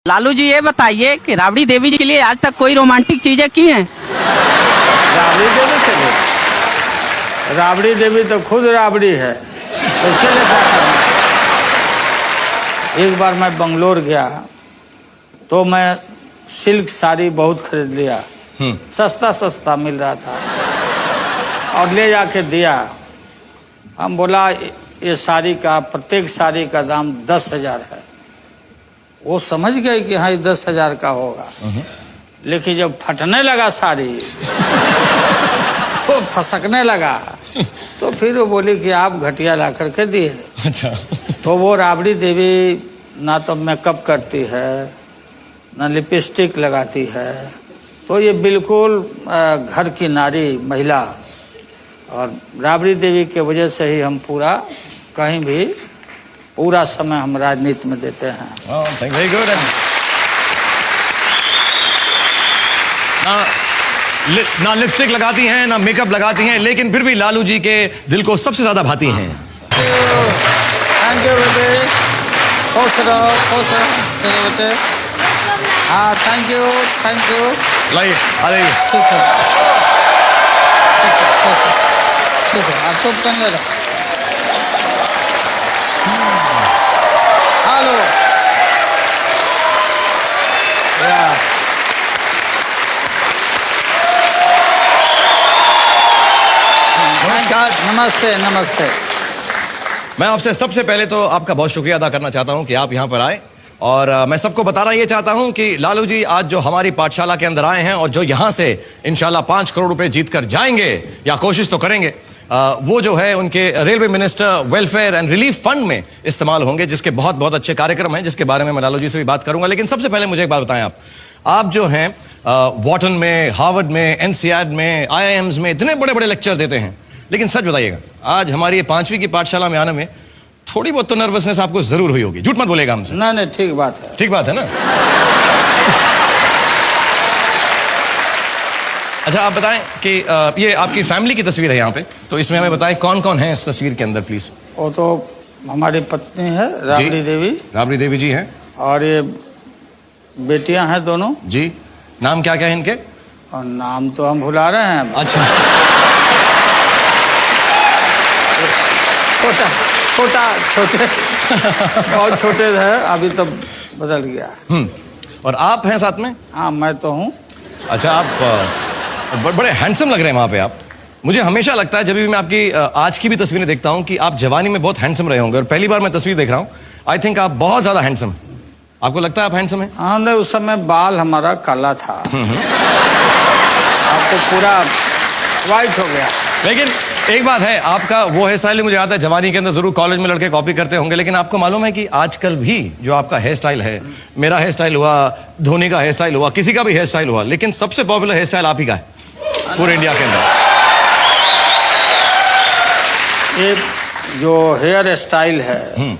लालू जी ये बताइए कि राबड़ी देवी जी के लिए आज तक कोई रोमांटिक चीजें की हैं? राबड़ी देवी के लिए? राबड़ी देवी तो खुद राबड़ी है, तो इसीलिए क्या करना। एक बार मैं बंगलोर गया तो मैं सिल्क साड़ी बहुत खरीद लिया, सस्ता सस्ता मिल रहा था और ले जाके दिया। हम बोला ये साड़ी का, प्रत्येक साड़ी का दाम 10,000 है। वो समझ गए कि हाँ ये 10,000 का होगा, लेकिन जब फटने लगा साड़ी वो फसकने लगा तो फिर वो बोली कि आप घटिया ला करके दिए। अच्छा। तो वो राबड़ी देवी ना तो मेकअप करती है, ना लिपस्टिक लगाती है, तो ये बिल्कुल घर की नारी महिला। और राबड़ी देवी के वजह से ही हम पूरा कहीं भी पूरा समय हम राजनीति में देते हैं। Very good. ना लिपस्टिक लगाती हैं, ना मेकअप लगाती हैं, लेकिन फिर भी लालू जी के दिल को सबसे ज्यादा भाती हैं। थैंक यू बेटे, खुश रहो बेटे। हाँ थैंक यू लाइए, आ जाइए। ठीक है आप सब करने रहो। हेलो नमस्कार। नमस्ते नमस्ते। मैं आपसे सबसे पहले तो आपका बहुत शुक्रिया अदा करना चाहता हूं कि आप यहां पर आए, और मैं सबको बताना ये चाहता हूं कि लालू जी आज जो हमारी पाठशाला के अंदर आए हैं और जो यहां से इंशाल्लाह 5 करोड़ रुपए जीत कर जाएंगे, या कोशिश तो करेंगे, वो जो है उनके railway minister welfare and relief fund में इस्तेमाल होंगे, जिसके बहुत बहुत अच्छे कार्यक्रम हैं, जिसके बारे में मैं लालू जी से भी बात करूंगा। लेकिन सबसे पहले मुझे एक बात बताएं, आप जो हैं वॉटन में, हार्वर्ड में, एनसीआर में, आईआईएम्स में इतने बड़े बड़े लेक्चर देते हैं, लेकिन सच बताइएगा आज हमारी 5वीं की पाठशाला में आने में थोड़ी बहुत तो नर्वसनेस आपको जरूर हुई होगी, झूठ मत बोलेगा हमसे। नहीं ठीक बात है। ठीक बात है ना। अच्छा आप बताएं कि ये आपकी फैमिली की तस्वीर है यहाँ पे, तो इसमें हमें बताएं कौन कौन है इस तस्वीर के अंदर प्लीज। वो तो हमारी पत्नी है राबड़ी देवी। राबड़ी देवी जी हैं, और ये बेटियां हैं दोनों जी। नाम क्या क्या है इनके? और नाम तो हम भुला रहे हैं। अच्छा। छोटे बहुत छोटे थे, अभी तो बदल गया। और आप हैं साथ में? हाँ मैं तो हूँ। अच्छा आप बड़े हैंडसम लग रहे हैं वहाँ पे आप। मुझे हमेशा लगता है जब भी मैं आपकी आज की भी तस्वीरें देखता हूँ कि आप जवानी में बहुत हैंडसम रहे होंगे, और पहली बार मैं तस्वीर देख रहा हूँ, आई थिंक आप बहुत ज्यादा हैंडसम। आपको लगता है आप हैंडसम हैं? हाँ नहीं, उस समय बाल हमारा काला था, आपको पूरा वाइट हो गया। लेकिन एक बात है, आपका वो हेयर स्टाइल मुझे आता है जवानी के अंदर जरूर कॉलेज में लड़के कॉपी करते होंगे, लेकिन आपको मालूम है कि आजकल भी जो आपका हेयर स्टाइल है, मेरा हेयर स्टाइल हुआ, धोनी का हेयर स्टाइल हुआ, किसी का भी हेयर स्टाइल हुआ, लेकिन सबसे पॉपुलर हेयर स्टाइल आप ही का है पूरे इंडिया के अंदर। ये जो हेयर स्टाइल है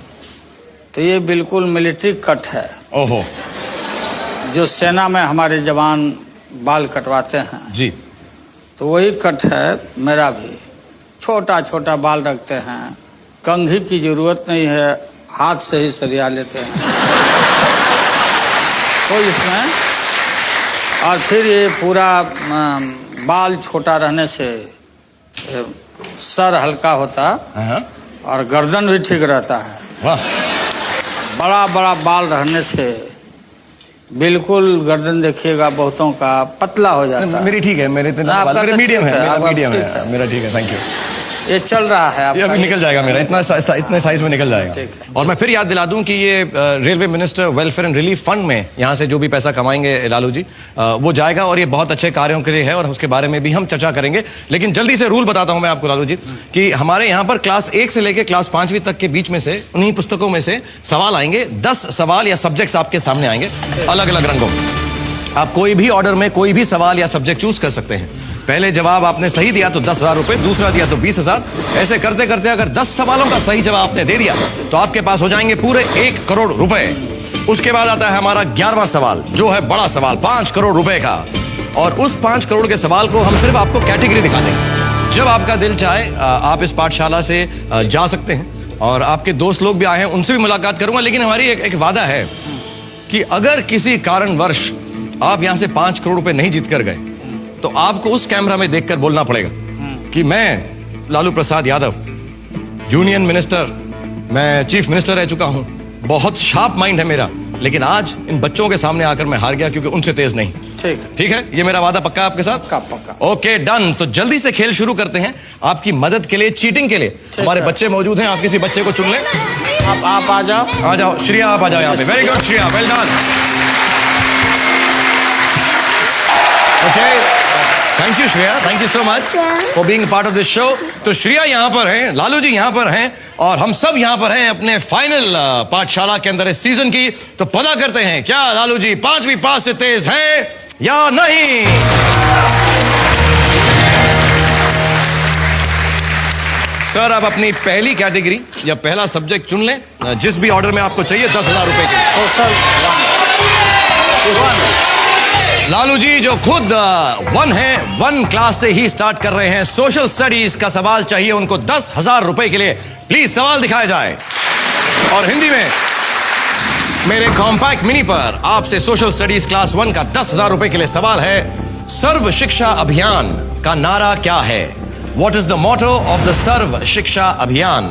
तो ये बिल्कुल मिलिट्री कट है। ओहो। जो सेना में हमारे जवान बाल कटवाते हैं जी, तो वही कट है मेरा भी। छोटा छोटा बाल रखते हैं, कंघी की जरूरत नहीं है, हाथ से ही सरिया लेते हैं तो इसमें। और फिर ये पूरा बाल छोटा रहने से सर हल्का होता और गर्दन भी ठीक रहता है। वाह। बड़ा बड़ा बाल रहने से बिल्कुल गर्दन देखिएगा बहुतों का पतला हो जाता है। मेरी ठीक है, मेरे मीडियम है, मेरा ठीक है, थैंक यू। ये चल रहा है, ये अभी निकल जाएगा मेरा, इतने साइज में निकल जाएगा। और मैं फिर याद दिला दूं कि ये railway minister welfare and relief fund में यहाँ से जो भी पैसा कमाएंगे लालू जी, वो जाएगा, और ये बहुत अच्छे कार्यों के लिए है, और उसके बारे में भी हम चर्चा करेंगे। लेकिन जल्दी से रूल बताता हूं मैं आपको लालू जी, कि हमारे यहाँ पर क्लास 1 से लेकर क्लास 5वीं तक के बीच में से उन्हीं पुस्तकों में से सवाल आएंगे। 10 सवाल या सब्जेक्ट्स आपके सामने आएंगे अलग अलग रंगों। आप कोई भी ऑर्डर में कोई भी सवाल या सब्जेक्ट चूज कर सकते हैं। पहले जवाब आपने सही दिया तो 10,000 रुपए, दूसरा दिया तो 20,000। ऐसे करते करते अगर 10 सवालों का सही जवाब आपने दे दिया तो आपके पास हो जाएंगे पूरे 1 करोड़ रुपए। उसके बाद आता है हमारा 11वां सवाल, जो है बड़ा सवाल 5 करोड़ रुपए का। और उस 5 करोड़ के सवाल को हम सिर्फ आपको कैटेगरी दिखा देंगे। जब आपका दिल चाहे आप इस पाठशाला से जा सकते हैं, और आपके दोस्त लोग भी आए हैं, उनसे भी मुलाकात करूंगा। लेकिन हमारी एक वादा है कि अगर किसी कारणवश आप यहां से 5 करोड़ रुपए नहीं जीत कर गए तो आपको उस कैमरा में देखकर बोलना पड़ेगा कि मैं लालू प्रसाद यादव यूनियन मिनिस्टर, मैं चीफ मिनिस्टर रह चुका हूं, बहुत शार्प माइंड है मेरा, लेकिन आज इन बच्चों के सामने आकर मैं हार गया क्योंकि उनसे तेज नहीं। ठीक है, ये मेरा वादा पक्का है आपके साथ? पक्का। Okay, done. तो जल्दी से खेल शुरू करते हैं। आपकी मदद के लिए, चीटिंग के लिए हमारे बच्चे मौजूद हैं। आप किसी बच्चे को चुन लें। आप आ जाओ। आ जाओ श्रेया, आप आ जाओ यहाँ पे। Very good Shreya, well done. Okay, thank you Shreya, thank you so much for being part of this show. तो श्रेया यहाँ पर हैं, लालू जी यहाँ पर हैं और हम सब यहाँ पर हैं अपने फाइनल पाठशाला के अंदर इस सीजन की। तो पता करते हैं क्या लालू जी 5वीं पास से तेज हैं या नहीं। सर, आप अपनी पहली कैटेगरी या पहला सब्जेक्ट चुन लें, जिस भी ऑर्डर में आपको चाहिए। 10,000 रुपए के सोशल लालू जी जो खुद 1 है, 1 क्लास से ही स्टार्ट कर रहे हैं। सोशल स्टडीज का सवाल चाहिए उनको 10,000 रुपए के लिए। प्लीज सवाल दिखाया जाए। और हिंदी में मेरे कॉम्पैक्ट मिनी पर आपसे सोशल स्टडीज क्लास 1 का 10,000 रुपए के लिए सवाल है, सर्व शिक्षा अभियान का नारा क्या है? What is the motto of the Sarva Shiksha Abhiyan?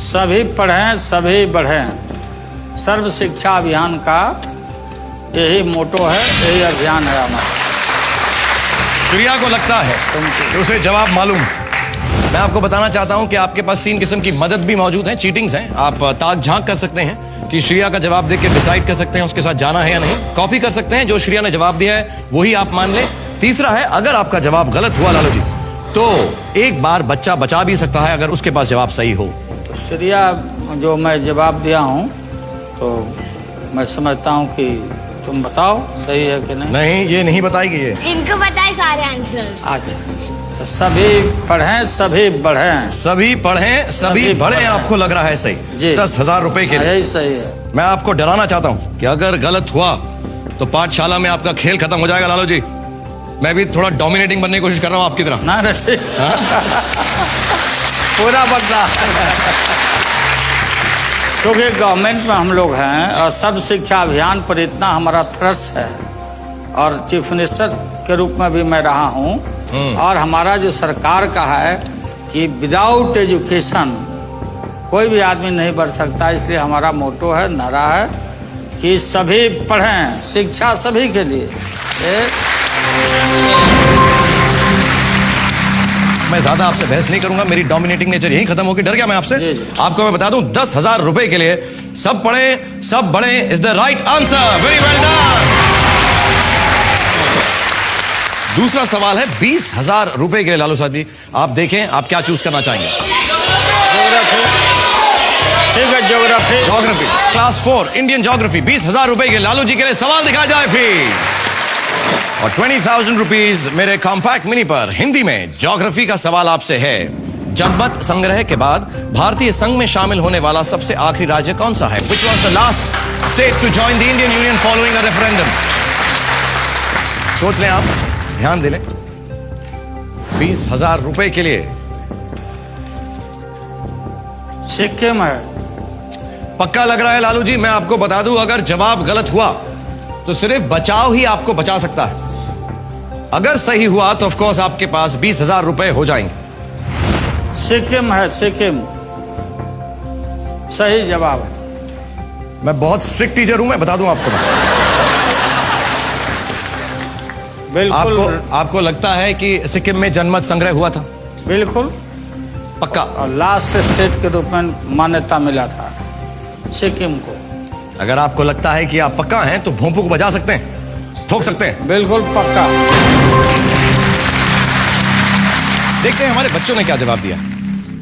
सभी पढ़ें, सभी बढ़ें। सर्व शिक्षा अभियान का यही मोटो है, यही अभियान है हमारा। श्रेया को लगता है कि उसे जवाब मालूम। मैं आपको बताना चाहता हूं कि आपके पास 3 किस्म की मदद भी मौजूद है, चीटिंग्स हैं। आप ताक झांक कर सकते हैं कि श्रेया का जवाब देख के डिसाइड कर सकते हैं उसके साथ जाना है या नहीं। कॉपी कर सकते हैं, जो श्रेया ने जवाब दिया है वही आप मान लें। तीसरा है, अगर आपका जवाब गलत हुआ लालू जी तो एक बार बच्चा बचा भी सकता है अगर उसके पास जवाब सही हो। तो श्रेया जो मैं जवाब दिया हूं तो मैं समझता हूं कि तुम बताओ सही है कि नहीं। नहीं, ये नहीं बताएगी ये। इनको बताए सारे आंसर। अच्छा, तो सभी पढ़ें, सभी बढ़ें। सभी पढ़ें, सभी बढ़ें, आपको लग रहा है सही जी। 10,000 रुपए के लिए यही सही है। मैं आपको डराना चाहता हूं कि अगर गलत हुआ तो पाठशाला में आपका खेल खत्म हो जाएगा लालू जी। मैं भी थोड़ा डोमिनेटिंग बनने की कोशिश कर रहा हूं आपकी तरह। ना ठीक पूरा बदला। क्योंकि गवर्नमेंट में हम लोग हैं और सर्व शिक्षा अभियान पर इतना हमारा थ्रस्ट है और चीफ मिनिस्टर के रूप में भी मैं रहा हूं। और हमारा जो सरकार का है कि विदाउट एजुकेशन कोई भी आदमी नहीं बढ़ सकता, इसलिए हमारा मोटो है, नारा है कि सभी पढ़ें, शिक्षा सभी के लिए। मैं ज्यादा आपसे बहस नहीं करूंगा, मेरी डोमिनेटिंग नेचर यही खत्म होगी। डर गया मैं आपसे। जी, जी। आपको मैं बता दूं 10,000 रुपए के लिए सब पढ़े सब बढ़े is the right answer. Very well done. दूसरा सवाल है 20,000 रुपए के लिए लालू साहब जी, आप देखें आप क्या चूज करना चाहेंगे। ठीक है, geography. Geography class 4 Indian geography 20,000 रुपए के लालू जी के लिए सवाल दिखाया जाए फिर। और 20,000 रुपीज मेरे कॉम्पैक्ट मिनी पर हिंदी में ज्योग्राफी का सवाल आपसे है, जनमत संग्रह के बाद भारतीय संघ में शामिल होने वाला सबसे आखिरी राज्य कौन सा है? Which was the last state to join the Indian Union following a referendum? सोच लें आप, ध्यान दे लें। 20,000 रुपए के लिए सिक्किम है। पक्का लग रहा है लालू जी। मैं आपको बता दूं अगर जवाब गलत हुआ तो सिर्फ बचाव ही आपको बचा सकता है। अगर सही हुआ तो ऑफ कोर्स आपके पास 20,000 रुपए हो जाएंगे। सिक्किम है, सिक्किम सही जवाब है। मैं बहुत स्ट्रिक्ट टीचर हूं, मैं बता दूं आपको। बिल्कुल। आपको लगता है कि सिक्किम में जनमत संग्रह हुआ था? बिल्कुल पक्का। और लास्ट स्टेट के रूप में मान्यता मिला था सिक्किम को। अगर आपको लगता है कि आप पक्का हैं तो भोंपू को बजा सकते हैं, ठोक सकते हैं। बिल्कुल पक्का। देखते हैं हमारे बच्चों ने क्या जवाब दिया।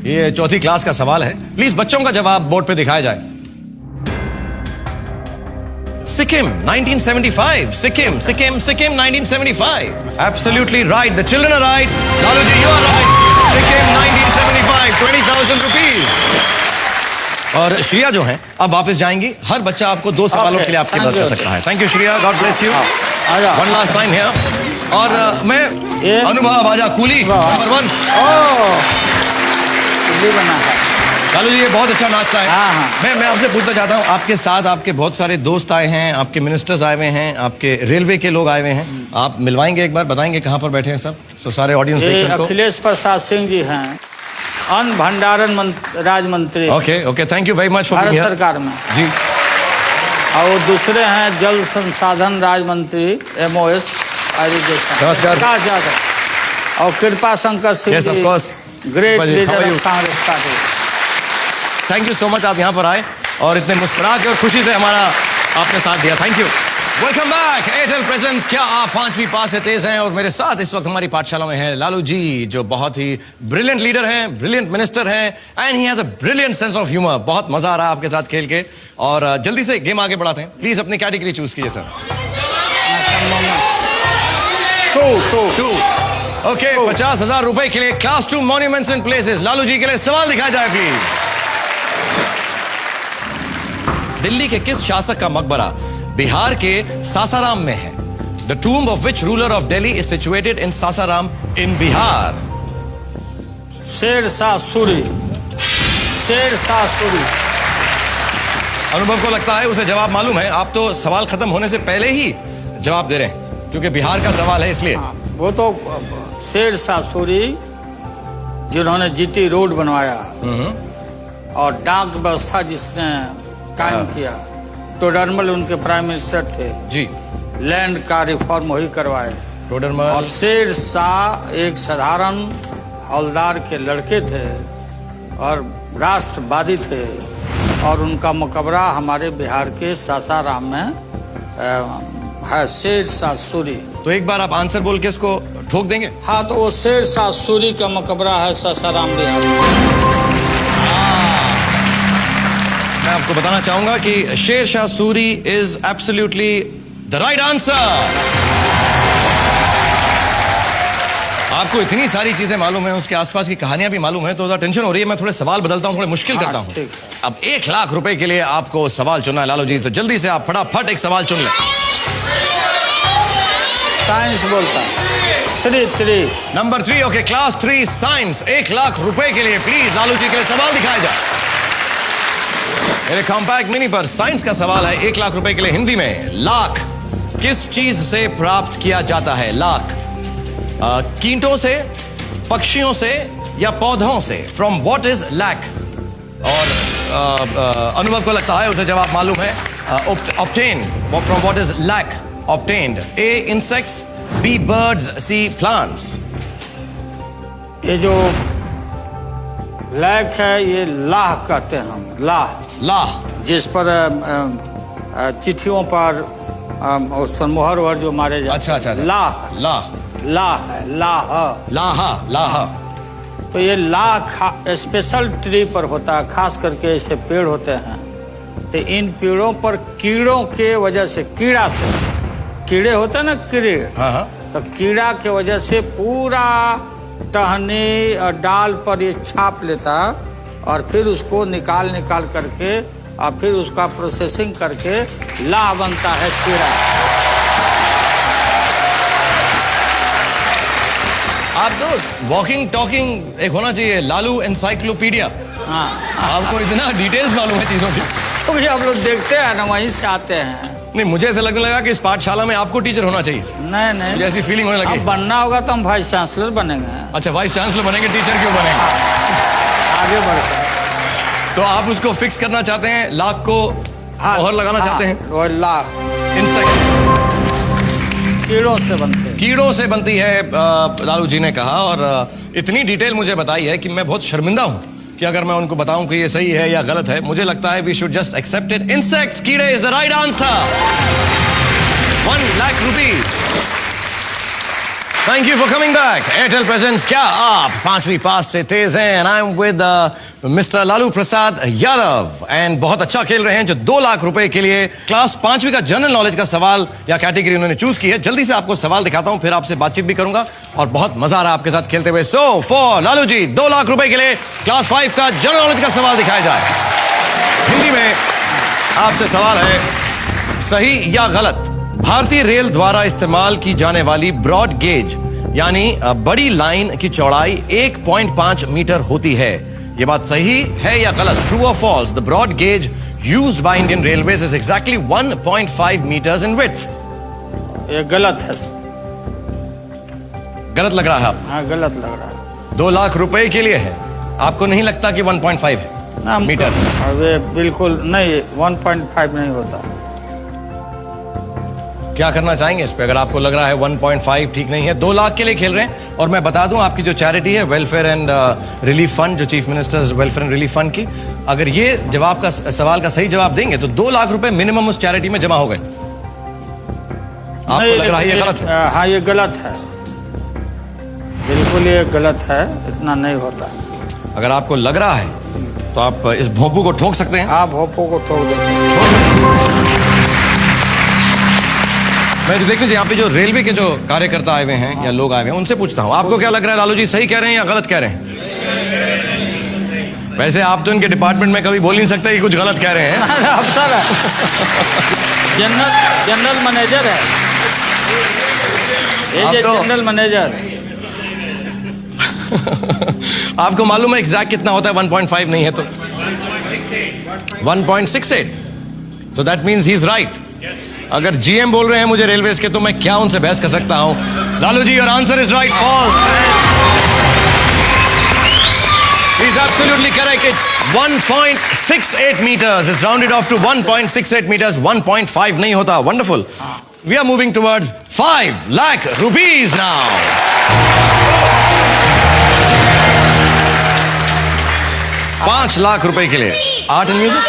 ये 4th क्लास का सवाल है, प्लीज बच्चों का जवाब बोर्ड पे दिखाया जाए। Sikkim 1975, Sikkim 1975। Absolutely right. The children are right. Lalu ji, you are right. Sikkim 1975, 20,000 rupees. और श्रेया जो है अब वापस जाएंगी। हर बच्चा आपको 2 सवालों के लिए आपकी मदद कर सकता है। Thank you Shreya, God bless you. One last time here. और मैं अनुभव आजा कूली नंबर 1 बना है। लालू जी ये बहुत अच्छा नाश्ता है। हाँ, हाँ। मैं आपसे पूछना चाहता हूँ, आपके साथ आपके बहुत सारे दोस्त आए हैं, आपके मिनिस्टर्स आए हुए हैं, आपके रेलवे के लोग आए हुए हैं, आप मिलवाएंगे एक बार, बताएंगे कहाँ पर बैठे हैं सब, सो सारे ऑडियंस ये देख रहे हैं। अखिलेश प्रसाद सिंह जी हैं, अन्न भंडारण राज्य मंत्री okay thank you very much for Bharat being here. सरकार में। जी और वो दूसरे हैं जल संसाधन राज्य मंत्री MOS एजुकेशन नमस्कार। प्रकाश यादव। और Kripa Shankar Singh Yes, of ji, course. Great Kripa ji, how leader are you? Of Congress party. Thank you so much, आप यहाँ पर आए और इतने मुस्कुरा के और खुशी से हमारा आपने साथ दिया, thank you. Welcome back Airtel presence. क्या आप 5वीं पास से तेज हैं? और मेरे साथ इस वक्त हमारी पाठशाला में है लालू जी, जो बहुत ही ब्रिलियंट लीडर हैं, ब्रिलियंट मिनिस्टर हैं, and he has a brilliant sense of humour. बहुत मजा आ रहा है आपके साथ खेल के, और जल्दी से गेम आगे बढ़ाते हैं। प्लीज अपनी कैटेगरी चूज कीजिए सर। टू ओके, 50,000 रुपए के लिए class 2 monuments and places. Lalu ji के लिए सवाल दिखाया जाए प्लीज। दिल्ली के किस शासक का मकबरा बिहार के सासाराम में है? The tomb of which ruler of Delhi is situated in Sasaram in Bihar? Sher Shah Suri. शेर शाह सूरी। अनुभव को लगता है उसे जवाब मालूम है। आप तो सवाल खत्म होने से पहले ही जवाब दे रहे हैं, क्योंकि बिहार का सवाल है इसलिए। वो तो शेर शाह सूरी जिन्होंने GT रोड बनवाया और डाक व्यवस्था जिसने कायम किया, टोडरमल उनके प्राइम मिनिस्टर थे जी, लैंड का रिफॉर्म वही करवाए। टोडरमल। और शेर शाह एक साधारण हवलदार के लड़के थे और राष्ट्रवादी थे, और उनका मकबरा हमारे बिहार के सासाराम में है, शेर शाह सूरी। तो एक बार आप आंसर बोल के इसको ठोक देंगे? हाँ, तो वो शेर शाह सूरी का मकबरा है सासाराम बिहार में। मैं आपको बताना चाहूंगा कि शेर Shah Suri is absolutely the right answer. आपको इतनी सारी चीजें मालूम है, उसके आसपास की कहानियां भी मालूम है, तो टेंशन हो रही है। मैं थोड़े सवाल बदलता हूं, थोड़े मुश्किल करता हूं। ठीक है। अब 1 लाख रुपए के लिए आपको सवाल चुनना है लालू जी, तो जल्दी से आप फटाफट एक सवाल चुन लें। साइंस बोलता है। 3 number 3 okay, class 3 science. 1 lakh रुपए के लिए प्लीज लालू जी के लिए सवाल दिखाया जाए। मेरे कॉम्पैक्ट मिनी पर साइंस का सवाल है 1 लाख रुपए के लिए हिंदी में। लाख किस चीज से प्राप्त किया जाता है? लाख कीटों से, पक्षियों से या पौधों से? From what is lac? और अनुभव को लगता है उसे जवाब मालूम है। Obtain from what is lac? Obtained. A insects, B birds, C plants। ये जो लैक है, ये लाह कहते हैं हम। लाह जिस पर चिट्ठियों पर उस पर मोहर वहर जो मारे जाते अच्छा। लाह। तो ये लाह स्पेशल ट्री पर होता है, खास करके ऐसे पेड़ होते हैं। तो इन पेड़ों पर कीड़ों के वजह से, कीड़े होते हैं ना, कीड़े, तो कीड़ा के वजह से पूरा टहनी और डाल पर ये छाप लेता, और फिर उसको निकाल करके और फिर उसका प्रोसेसिंग करके लाह बनता है कीड़ा। आप तो वॉकिंग टॉकिंग एक होना चाहिए, लालू एनसाइक्लोपीडिया। हाँ, आपको इतना डिटेल्स मालूम है चीजों की। तो ये आप लोग देखते हैं ना, वहीं से आते हैं। नहीं, मुझे ऐसा लगने लगा कि इस पाठशाला में आपको टीचर होना चाहिए। नहीं, मुझे ऐसी फीलिंग होने लगी। अब बनना होगा तो हम वाइस चांसलर बनेंगे। अच्छा, वाइस चांसलर बनेंगे, टीचर क्यों बनेंगे? आगे बढ़कर तो आप उसको फिक्स करना चाहते हैं, लाख को मोहर लगाना चाहते हैं। वो लाह इंसेक्ट्स, कीड़ों से बनती है, लालू जी ने कहा। और इतनी डिटेल मुझे बताई है कि मैं बहुत शर्मिंदा हूं कि अगर मैं उनको बताऊं कि ये सही है या गलत है। मुझे लगता है we should just accept it. Insects, कीड़े is the right answer. 1 lakh rupees. Thank you for coming back. Airtel presents क्या आप 5वीं पास से तेज हैं? And I am with mister Lalu Prasad Yadav, and बहुत अच्छा खेल रहे हैं, जो 2 लाख रुपए के लिए क्लास 5वीं का जनरल नॉलेज का सवाल या कैटेगरी उन्होंने चूज की है। जल्दी से आपको सवाल दिखाता हूं, फिर आपसे बातचीत भी करूंगा, और बहुत मजा आ रहा है आपके साथ खेलते हुए। सो फॉर लालू जी, 2 लाख रुपए के लिए क्लास 5 का जनरल नॉलेज का सवाल दिखाया जाए। हिंदी में आपसे सवाल है, सही या गलत? भारतीय रेल द्वारा इस्तेमाल की जाने वाली ब्रॉड गेज यानी बड़ी लाइन की चौड़ाई 1.5 मीटर होती है। ये बात सही है या गलत? ट्रू और false? The broad gauge used by Indian railways is exactly 1.5 metres in width. ये गलत है। गलत लग रहा है आप? हाँ, गलत लग रहा है। 2 लाख रुपए के लिए है, आपको नहीं लगता कि 1.5 ना मीटर? अबे बिल्कुल नहीं, 1.5 नहीं होता। क्या करना चाहेंगे इस पे? अगर आपको लग रहा है 1.5 ठीक नहीं है, 2 लाख के लिए खेल रहे हैं। और मैं बता दूं, आपकी जो चैरिटी है वेलफेयर एंड रिलीफ फंड, जो chief ministers welfare and relief fund की, अगर ये जवाब का सवाल का सही जवाब देंगे तो 2 लाख रुपए मिनिमम उस चैरिटी में जमा हो गए। आपको लग रहा है ये गलत है? हाँ, ये गलत है, बिल्कुल ये गलत है, इतना नहीं होता। अगर आपको लग रहा है तो आप इस भोंपू को ठोक सकते हैं। आप भोपो को ठोक देते हैं। मैं देख लीजिए, यहाँ पे जो रेलवे के जो कार्यकर्ता आए हुए हैं या लोग आए हुए हैं, उनसे पूछता हूँ, आपको क्या लग रहा है लालू जी, सही कह रहे हैं या गलत कह रहे हैं? वैसे आप तो इनके डिपार्टमेंट में कभी बोल नहीं सकते कि कुछ गलत कह रहे हैं। अफसर है, जनरल मैनेजर है, ये तो जनरल मैनेजर। आपको मालूम है एग्जैक्ट कितना होता है? 1.5 नहीं है तो 1.68। So that means he is right. अगर जीएम बोल रहे हैं मुझे रेलवेज के, तो मैं क्या उनसे बहस कर सकता हूं? Lalu ji, your answer is right. False. He is absolutely correct. It's 1.68 meters. It's rounded off to 1.68 meters. 1.5 नहीं होता. Wonderful. We are moving towards 5 lakh rupees now. 5 lakh रुपए के लिए art and music,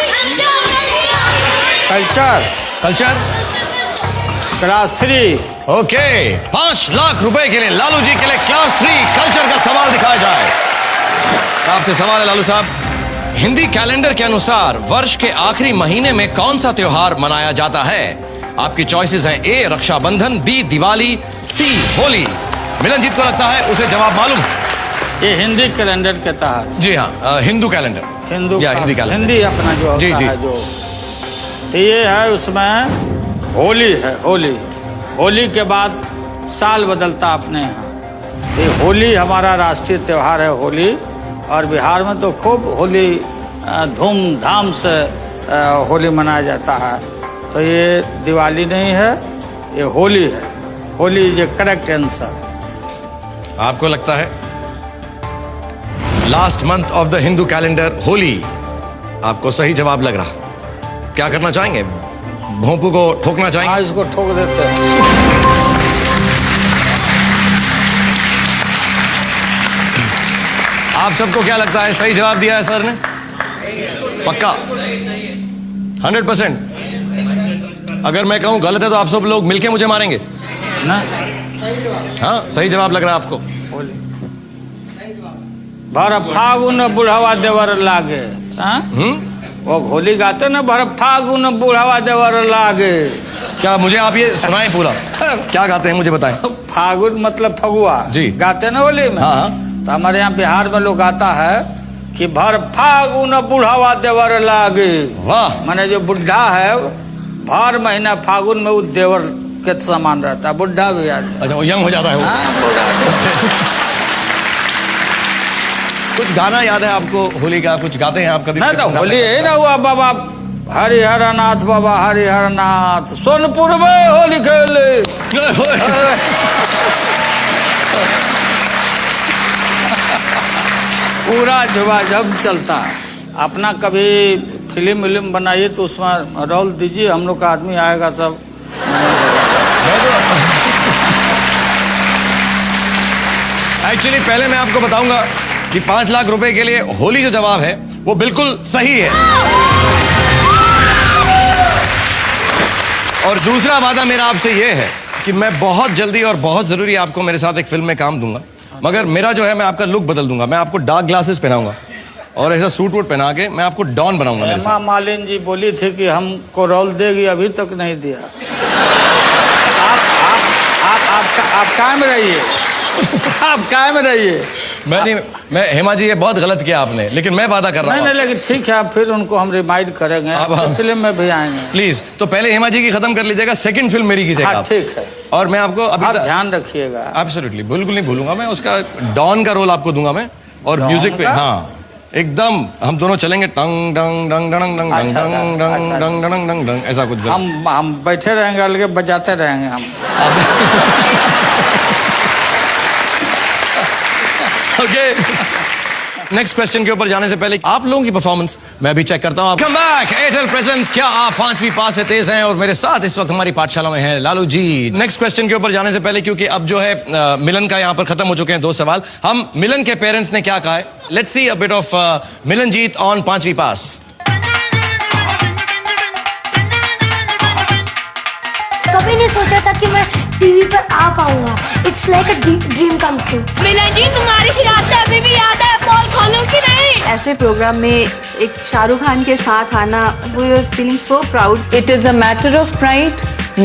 culture, class 3। Okay, 5 lakh रुपए के लिए लालू जी के लिए क्लास 3 कल्चर का सवाल दिखाया जाए। आपसे सवाल है लालू साहब, हिंदी कैलेंडर के अनुसार वर्ष के आखिरी महीने में कौन सा त्योहार मनाया जाता है? आपकी चॉइसेस हैं, ए रक्षाबंधन, बी दिवाली, सी होली। मिलनजीत को लगता है उसे जवाब मालूम। ये हिंदी कैलेंडर के तहत। जी हाँ, हिंदू कैलेंडर, हिंदू या हिंदी कैलेंडर, हिंदी अपना जो होता है जो, तो ये है, उसमें होली है। होली के बाद साल बदलता अपने यहाँ। तो होली हमारा राष्ट्रीय त्यौहार है, होली। और बिहार में तो खूब होली धूमधाम से होली मनाया जाता है। तो ये दिवाली नहीं है, ये होली है। होली ये करेक्ट आंसर। आपको लगता है last month of the Hindu calendar Holi आपको सही जवाब लग रहा? क्या करना चाहेंगे? भोंपू को ठोकना चाहेंगे? हाँ, इसको ठोक देते हैं। आप सबको क्या लगता है, सही जवाब दिया है सर ने? पक्का 100%? अगर मैं कहूं गलत है तो आप सब लोग मिलके मुझे मारेंगे ना? हाँ, सही जवाब लग रहा है आपको? भर फागुन बुढ़ावा देवर लागे। हाँ? वो होली गाते ना, भर फागुन बुढ़ावा देवर लागे। क्या मुझे आप ये सुनाएं पूरा? क्या गाते हैं मुझे बताएं। फागुन मतलब फगुआ जी, गाते ना होली में। हाँ। तो हमारे यहाँ बिहार में लोग गाता है कि भर फागुन बुढ़ावा देवर लागे। वाह। माने जो बुढ़ा है, भर महीना फागुन में वो देवर के समान रहता है, बुढ़ा भी आदमी। अच्छा, वो यंग हो जाता है वो। हाँ, बुढ़ा। कुछ गाना याद है आपको होली का? कुछ गाते हैं आप कभी? ना, तो होली है ना, हुआ बाबा हरिहर नाथ, बाबा हरिहर नाथ सोनपुर में होली खेले। पूरा झुमाझम चलता है। अपना कभी फिल्म बनाइए तो उसमें रोल दीजिए, हम लोग का आदमी आएगा सब। एक्चुअली पहले मैं आपको बताऊंगा कि 5 लाख रुपए के लिए होली जो जवाब है वो बिल्कुल सही है। और दूसरा वादा मेरा आपसे ये है कि मैं बहुत जल्दी और बहुत जरूरी आपको मेरे साथ एक फिल्म में काम दूंगा, मगर मेरा जो है, मैं आपका लुक बदल दूंगा। मैं आपको डार्क ग्लासेस पहनाऊंगा और ऐसा सूट वूट पहना के मैं आपको डॉन बनाऊंगा। हेमा मालिनी जी बोली थी कि हमको रोल देगी, अभी तक नहीं दिया। आप कायम रहिए, आप कायम रहिए। मैं हेमा जी, ये बहुत गलत किया आपने, लेकिन मैं वादा कर रहा हूँ। नहीं, लेकिन ठीक है, फिर उनको हम रिमाइंड करेंगे, आप फिल्म में भी आएंगे। प्लीज, तो पहले हेमा जी की खत्म कर लीजिएगा, सेकंड फिल्म मेरी कीजिएगा। हाँ, ठीक है। और मैं आपको आप ध्यान रखिएगा। एब्सोल्युटली, बिल्कुल नहीं भूलूंगा मैं। उसका डॉन का रोल आपको दूंगा मैं, और म्यूजिक पे। हाँ, एकदम हम दोनों चलेंगे टंग डंग डंग डंग डंग डंग अच्छा, डंग डंग अच्छा। डंग डंग डंग डंग ऐसा कुछ हम बैठे रहेंगे, अलगे बजाते रहेंगे हम। ओके नेक्स्ट क्वेश्चन के ऊपर जाने से पहले आप लोगों की परफॉर्मेंस मैं भी चेक करता हूं। कम बैक एयरटेल प्रेजेंस, क्या आप 5वीं पास से तेज हैं? और मेरे साथ इस वक्त हमारी पाठशाला में है लालू जी। नेक्स्ट क्वेश्चन के ऊपर जाने से पहले, क्योंकि अब जो है मिलन का यहाँ पर खत्म हो चुके हैं 2 सवाल, हम मिलन के पेरेंट्स ने क्या कहा है, let's see a bit of Milanjeet on 5वीं पास। कभी नहीं सोचा था कि मैं टीवी पर आ पाऊंगा। It's like a dream come true. Milan ji, तुम्हारी शरारतें अभी भी याद है, पोल खोलूं कि नहीं? ऐसे प्रोग्राम में एक शाहरुख खान के साथ आना, we are feeling so proud. It is a matter of pride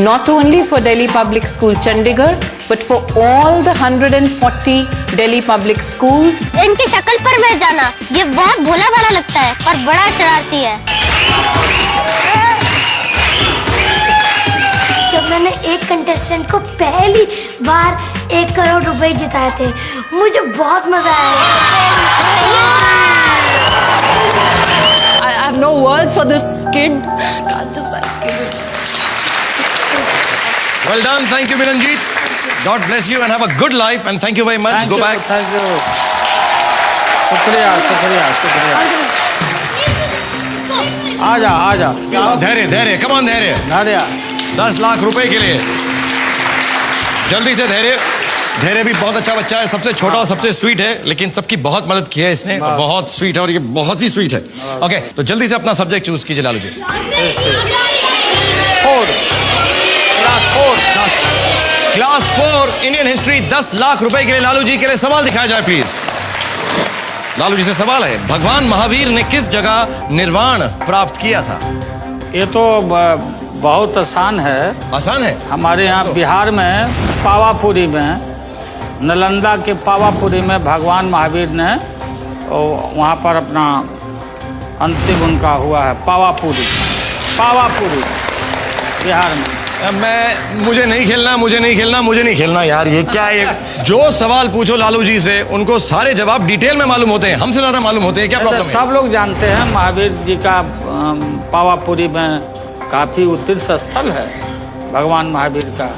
not only for Delhi Public School Chandigarh but for all the 140 Delhi public schools. इनकी शक्ल पर मत जाना, ये बहुत भोला भाला लगता है पर बड़ा शरारती है। जब मैंने एक कंटेस्टेंट को पहली बार 1 करोड़ रुपए जिताए थे, मुझे बहुत मजा आया। I have no words for this kid. Can't just that kid. Well done, thank you Milanjeet. God bless you and have a good life and thank you very much. Go back. Thank you, शुक्रिया शुक्रिया शुक्रिया। आ जा धैर्य धैर्य, come on धैर्य। नारिया 10 लाख रुपए के लिए जल्दी से धैर्य। धैर्य भी बहुत अच्छा बच्चा है, सबसे छोटा और सबसे स्वीट है, लेकिन सबकी बहुत मदद की है इसने, बहुत स्वीट है और ये बहुत ही स्वीट है। ओके तो जल्दी से अपना सब्जेक्ट चूज कीजिए Lalu ji. 4 class 4 Indian history 10 lakh रुपए के लिए लालू जी के लिए सवाल दिखाया जाए प्लीज। लालू जी से सवाल है, भगवान महावीर ने किस जगह निर्वाण प्राप्त किया था? ये तो बहुत आसान है। आसान है? हमारे यहाँ बिहार में पावापुरी में, नालंदा के पावापुरी में भगवान महावीर ने वहाँ पर अपना अंतिम उनका हुआ है। पावापुरी बिहार में। मुझे नहीं खेलना यार, ये क्या है? जो सवाल पूछो लालू जी से उनको सारे जवाब डिटेल में मालूम होते हैं, हमसे ज्यादा मालूम होते हैं, क्या प्रॉब्लम है? सब लोग जानते हैं महावीर जी का पावापुरी में काफी तीर्थ स्थल है भगवान महावीर का।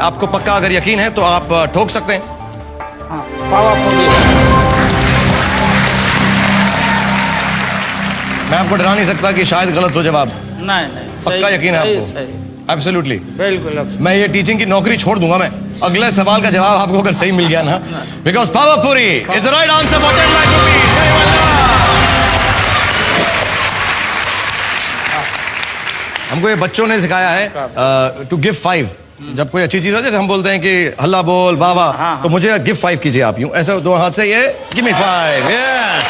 आपको पक्का अगर यकीन है तो आप ठोक सकते हैं। हाँ, पावापुरी। मैं आपको डरा नहीं सकता कि शायद गलत हो जवाब। नहीं पक्का यकीन है आपको? सही। एब्सोल्युटली बिल्कुल। मैं ये टीचिंग की नौकरी छोड़ दूंगा मैं, अगले सवाल का जवाब आपको अगर सही मिल गया ना, because Pawapuri is the right answer for 10 lakh rupees. हमको ये बच्चों ने सिखाया है टू गिव 5। जब कोई अच्छी चीज हो जैसे हम बोलते हैं कि हल्ला बोल वाह वाह, तो मुझे गिव 5 कीजिए आप, यूं ऐसे 2 हाथ से, ये गिव मी 5। यस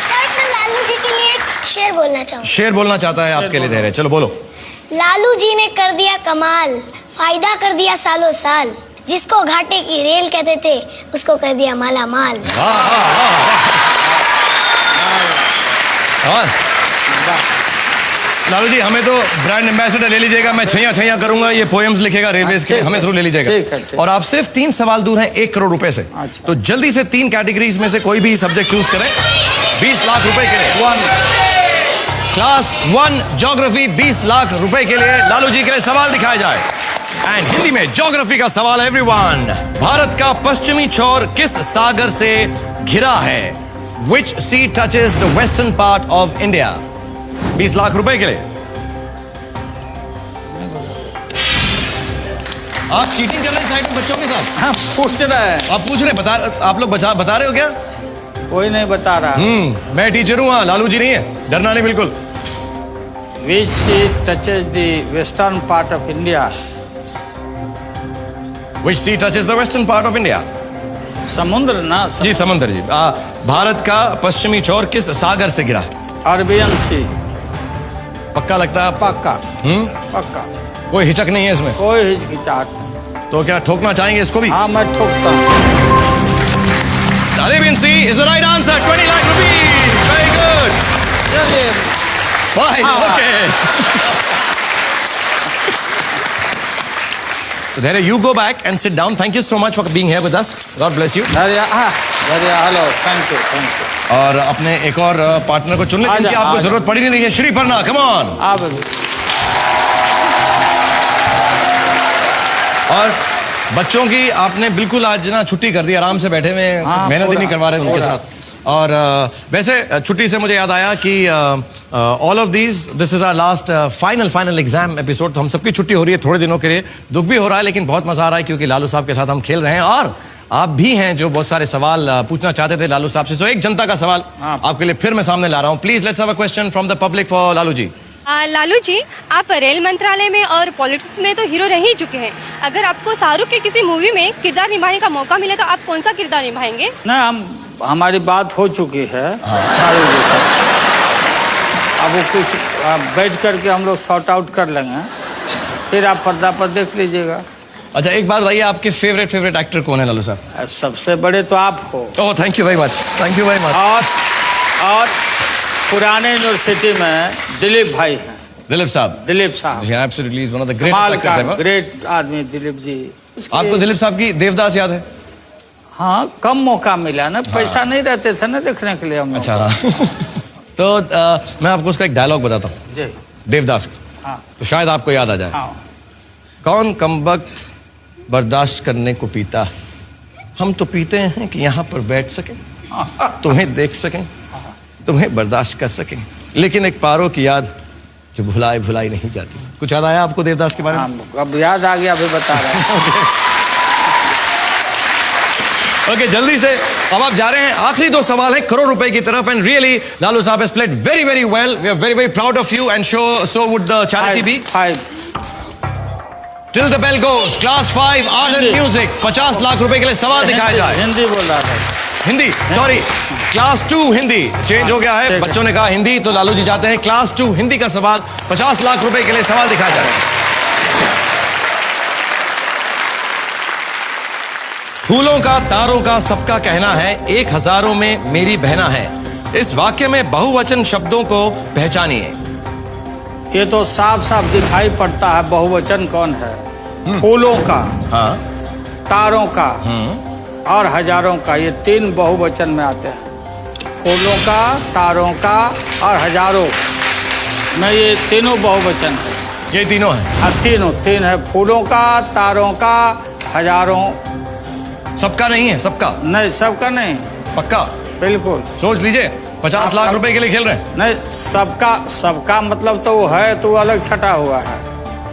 सर, मैं लालू जी के लिए एक शेर बोलना चाहूँगा। शेर बोलना चाहता है आपके लिए धैर्य, चलो बोलो। लालू जी ने कर दिया कमाल, फायदा कर दिया सालों साल। जिसको घाटे की रेल कहते थे, उसको कर दिया माला माल। लालू जी हमें तो ब्रांड एम्बेसडर ले लीजिएगा, मैं छैया करूंगा, ये पोएम्स लिखेगा रेलवेज के, हमें जरूर ले लीजिएगा। और आप सिर्फ 3 सवाल दूर हैं 1 करोड़ रुपए से। तो जल्दी से 3 कैटेगरीज में से कोई भी सब्जेक्ट चूज करें 20 लाख रुपए के लिए। क्लास 1 ज्योग्राफी 20 लाख रुपए के लिए लालू जी के लिए सवाल दिखाया जाए। एंड हिंदी में ज्योग्राफी का सवाल है एवरीवन, भारत का पश्चिमी छोर किस सागर से घिरा है? Which sea touches the western part of India? 20 lakh रुपए के लिए। आप चीटिंग कर रहे हैं साइड में बच्चों के साथ? हाँ, पूछ रहे हैं। आप पूछ रहे, आप लोग बता रहे हो क्या? कोई नहीं बता रहा। मैं टीचर हूँ, लालू जी नहीं है, डरना नहीं बिल्कुल। Which sea touches the western part of India? Which sea touches the western part of India? समुद्र ना? जी समुद्र जी। भारत का पश्चिमी छोर किस सागर से घिरा? अरबियन सी। पक्का लगता है? पक्का। पक्का, कोई हिचक नहीं है इसमें? कोई हिचकिचाहट नहीं। तो क्या ठोकना चाहेंगे इसको भी? हाँ, मैं ठोकता हूँ। Arabian Sea is the right answer. 20 lakh rupees. Very good. Fine. Okay. So there you go back and sit down. Thank you so much for being here with us. God bless you. Dharia, hello. Thank you. और अपने एक और partner को चुनने की आपको जरूरत पड़ी नहीं रही है। Shriparna, come on. और बच्चों की आपने बिल्कुल आज ना छुट्टी कर दी, आराम से बैठे हुए, मेहनत ही नहीं करवा रहे उनके साथ। और वैसे छुट्टी से मुझे याद आया कि all of this is our last final exam episode. तो हम सबकी छुट्टी हो रही है थोड़े दिनों के लिए, दुख भी हो रहा है लेकिन बहुत मजा आ रहा है क्योंकि लालू साहब के साथ हम खेल रहे हैं और आप भी हैं जो बहुत सारे सवाल पूछना चाहते थे लालू साहब से। तो एक जनता का सवाल आपके लिए फिर मैं सामने ला रहा हूं। Please let's have a question from the public for Lalu ji. Lalu ji, आप रेल मंत्रालय में और पॉलिटिक्स में तो हीरो रह ही चुके हैं। अगर आपको शाहरुख के किसी मूवी में किरदार निभाने का मौका मिले तो आप कौन सा किरदार निभाएंगे? ना, हमारी बात हो चुकी है शाहरुख जी से। अब वो कुछ बैठ करके हम लोग सॉर्ट आउट कर लेंगे, फिर आप पर्दा पर देख लीजिएगा। अच्छा, एक बार बताइए आपके फेवरेट एक्टर कौन है लालू साहब? सबसे बड़े तो आप हो। Oh, thank you very much, thank you very much. और पुराने यूनिवर्सिटी में दिलीप भाई हैं। दिलीप साहब absolutely one of the great actors ever. Great आदमी दिलीप जी। आपको दिलीप साहब की देवदास याद है? हाँ, कम मौका मिला ना, पैसा नहीं रहते थे ना देखने के लिए हम। अच्छा, तो मैं आपको उसका एक डायलॉग बताता हूँ जी, देवदास का। हाँ। तो शायद आपको याद आ जाए। हाँ। कौन कमबख्त बर्दाश्त करने को पीता, हम तो पीते हैं कि यहाँ पर बैठ सकें, तुम्हें देख सकें, तुम्हें बर्दाश्त कर सकें, लेकिन एक पारो की याद जो भुलाई नहीं जाती। कुछ याद आया आपको देवदास के बारे में? अब याद आ गया, अभी बता रहे हैं। ओके, जल्दी से अब आप जा रहे हैं, आखिरी 2 सवाल है करोड़ रुपए की तरफ। एंड रियली लालू साहब has played very very well, we are very very proud of you and so would the charity be. 5 till the bell goes, class 5 art and music, 50 lakh रुपए के लिए सवाल दिखाया जाए। हिंदी बोल रहा था। Hindi, sorry, class 2 Hindi change हो गया है, बच्चों ने कहा हिंदी, तो लालू जी चाहते हैं क्लास 2 हिंदी का सवाल, 50 लाख रुपए के लिए सवाल दिखाया जाए। फूलों का तारों का सबका कहना है, एक हजारों में मेरी बहना है, इस वाक्य में बहुवचन शब्दों को पहचानिए। ये तो साफ साफ दिखाई पड़ता है बहुवचन कौन है। फूलों का, हाँ, तारों का और हजारों का, ये 3 बहुवचन में आते हैं। फूलों का, तारों का और हजारों में ये तीनों बहुवचन है। ये तीनों है? हाँ, तीन है। फूलों का, तारों का, हजारों। सबका नहीं है? सबका नहीं, सबका नहीं। पक्का? बिल्कुल सोच लीजिए, 50 लाख रुपए के लिए खेल रहे हैं। नहीं, सबका मतलब तो वो है तो अलग छटा हुआ है,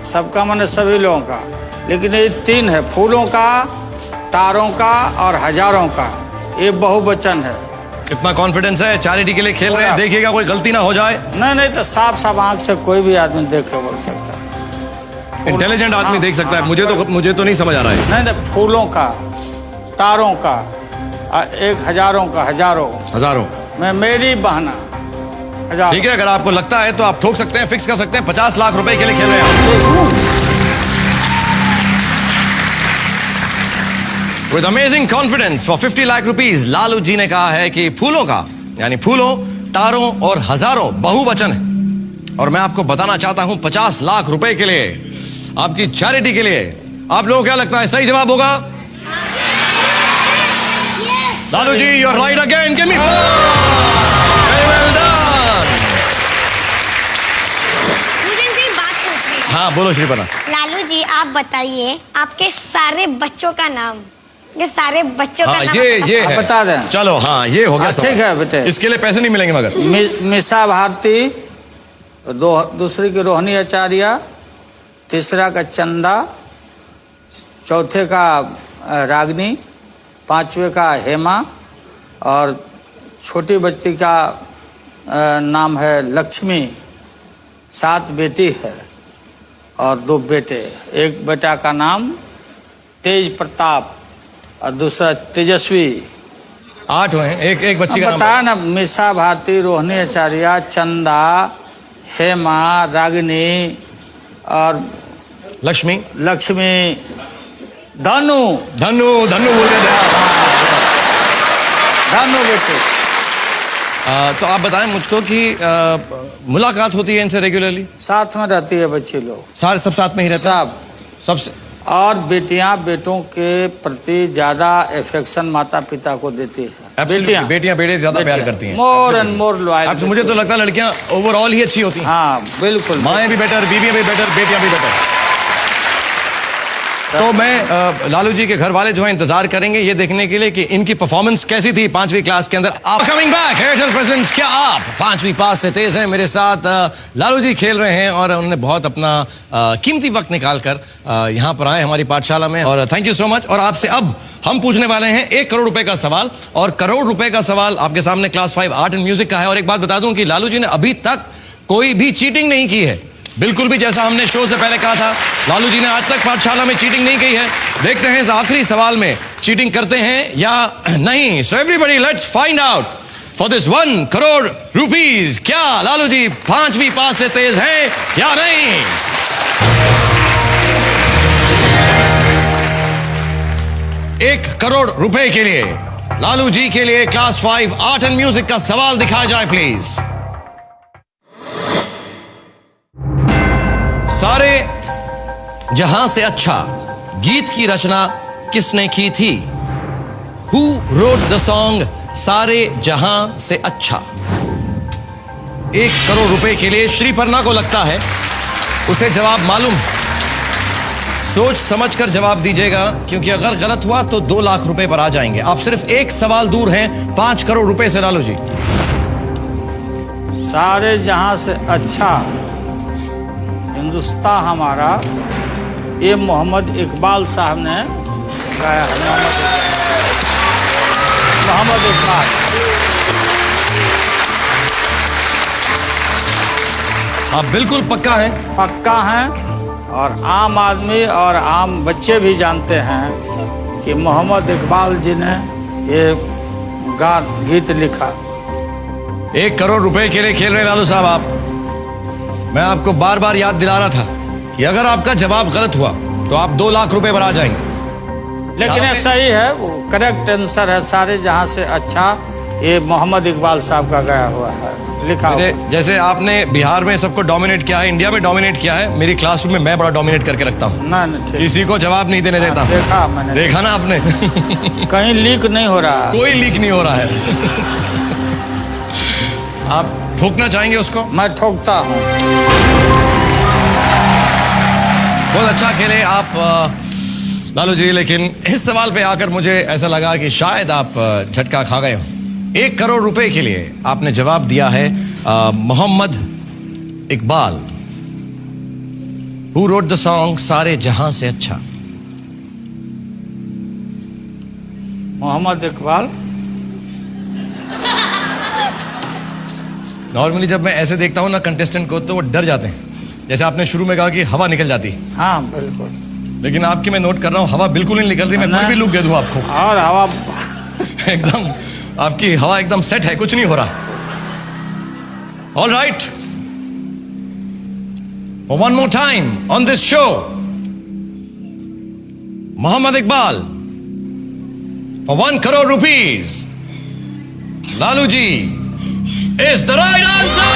सबका माने सभी लोगों का, लेकिन ये 3 है, फूलों का, तारों का और हजारों का, ये बहुवचन है। कितना कॉन्फिडेंस है, चैरिटी के लिए खेल रहे हैं, देखिएगा कोई गलती ना हो जाए। नहीं, तो साफ आंख से कोई भी आदमी देख के बोल सकता है। इंटेलिजेंट आदमी देख सकता है। मुझे तो नहीं समझ आ रहा है। नहीं, फूलों का, तारों का और एक हजारों का, हजारों में मेरी बहना, हजारों। ठीक है, अगर आपको लगता है तो आप ठोक सकते हैं, फिक्स कर सकते हैं। 50 लाख रुपए के लिए खेल रहे हैं। With amazing confidence for 50 lakh rupees, Lalu ji ने कहा है कि फूलों का यानी फूलों, तारों और हजारों बहुवचन है। और मैं आपको बताना चाहता हूं 50 लाख रुपए के लिए, आपकी चैरिटी के लिए, आप लोगों को क्या लगता है सही जवाब होगा? Lalu ji, you are right again, give me 4। Very well done. मुझे इनसे एक बात पूछनी है। हाँ, बोलो श्रीपना। लालू जी, आप बताइए आपके सारे बच्चों का नाम, ये सारे बच्चों का नाम ये है। बता दें। चलो, हाँ, ये हो गया। ठीक है बेटे, इसके लिए पैसे नहीं मिलेंगे मगर। मिसा भारती, दूसरी की रोहिणी आचार्य, तीसरा का चंदा, चौथे का रागनी, 5वें का हेमा और छोटी बच्ची का नाम है लक्ष्मी। 7 बेटी है और 2 बेटे। एक बेटा का नाम तेज प्रताप और दूसरा तेजस्वी। 8 हुए हैं, एक बच्ची का नाम बताया ना, मिसा भारती, रोहिणी आचार्य, चंदा, हेमा, रागिनी और लक्ष्मी, धनु बोल रहे थे। धनु बेटे। तो आप बताएं मुझको कि मुलाकात होती है इनसे रेगुलरली? साथ में रहती है बच्चे लोग, सारे सब साथ में ही रहते हैं? सबसे। और बेटियां बेटों के प्रति ज्यादा एफेक्शन माता पिता को देती है। बेटियां बेटियां बेटे ज्यादा प्यार करती हैं। More and more loyal. अब मुझे तो लगता है लड़कियां ओवरऑल ही अच्छी होती हैं। हाँ बिल्कुल, माएँ भी बेटर, बीवियां भी बेटर, बेटियां भी बेटर। तो मैं लालू जी के घर वाले जो है इंतजार करेंगे ये देखने के लिए कि इनकी परफॉर्मेंस कैसी थी 5वीं क्लास के अंदर। आप कमिंग बैक एयरटेल प्रेजेंट्स, क्या आप 5वीं पास से तेज हैं? मेरे साथ लालू जी खेल रहे हैं और उन्होंने बहुत अपना कीमती वक्त निकाल कर यहाँ पर आए हमारी पाठशाला में, और थैंक यू सो मच। और आपसे अब हम पूछने वाले हैं 1 करोड़ रुपए का सवाल, और करोड़ रुपए का सवाल आपके सामने क्लास 5 आर्ट एंड म्यूजिक का है। और एक बात बता दूं कि लालू जी ने अभी तक कोई भी चीटिंग नहीं की है, बिल्कुल भी, जैसा हमने शो से पहले कहा था, लालू जी ने आज तक पाठशाला में चीटिंग नहीं की है। देखते हैं इस आखिरी सवाल में चीटिंग करते हैं या नहीं। So everybody let's find out for this 1 crore rupees. क्या लालू जी 5वीं पास से तेज हैं या नहीं? 1 करोड़ रुपए के लिए लालू जी के लिए क्लास 5 आर्ट एंड म्यूजिक का सवाल दिखाया जाए प्लीज। सारे जहां से अच्छा गीत की रचना किसने की थी? Who wrote the song सारे जहां से अच्छा? 1 करोड़ रुपए के लिए श्रीपर्णा को लगता है उसे जवाब मालूम। सोच समझकर जवाब दीजिएगा, क्योंकि अगर गलत हुआ तो 2 लाख रुपए पर आ जाएंगे। आप सिर्फ 1 सवाल दूर हैं 5 करोड़ रुपए से लालू जी। सारे जहां से अच्छा हिंदुस्तान हमारा, ये मोहम्मद इकबाल साहब ने गाया है। मोहम्मद इकबाल। आप बिल्कुल पक्का हैं? पक्का हैं, और आम आदमी और आम बच्चे भी जानते हैं कि मोहम्मद इकबाल जी ने ये गीत लिखा। 1 करोड़ रुपए के लिए खेल रहे लालू साहब आप। मैं आपको बार बार याद दिला रहा था कि अगर आपका जवाब गलत हुआ तो आप 2 लाख रुपए पर आ जाएंगे। लेकिन ये सही है, वो करेक्ट आंसर है। सारे जहां से अच्छा ये मोहम्मद इकबाल साहब का गाया हुआ है, लिखा हुआ। जैसे आपने बिहार में सबको डोमिनेट किया है, इंडिया में डोमिनेट किया है, मेरी क्लासरूम में मैं बड़ा डोमिनेट करके रखता हूँ। किसी को जवाब नहीं देने देता। देखा मैंने, देखा ना आपने? कहीं लीक नहीं हो रहा, कोई लीक नहीं हो रहा है। आप ठोकना चाहेंगे उसको? मैं ठोकता हूँ। बहुत अच्छा खेले आप लालू जी, लेकिन इस सवाल पे आकर मुझे ऐसा लगा कि शायद आप झटका खा गए हो। 1 करोड़ रुपए के लिए आपने जवाब दिया है Mohammad Iqbal. Who wrote the song सारे जहां से अच्छा? मोहम्मद इकबाल। नॉर्मली जब मैं ऐसे देखता हूँ ना कंटेस्टेंट को, तो वो डर जाते हैं। जैसे आपने शुरू में कहा कि हवा निकल जाती। हाँ बिल्कुल। लेकिन आपकी मैं नोट कर रहा हूँ हवा बिल्कुल नहीं निकल रही। मैं कोई भी लुक दे दूँ आपको, और हवा एकदम आपकी हवा एकदम सेट है, कुछ नहीं हो रहा। All right, for one more time on this show, Mohammad Iqbal for 1 crore rupees, Lalu ji is the right answer!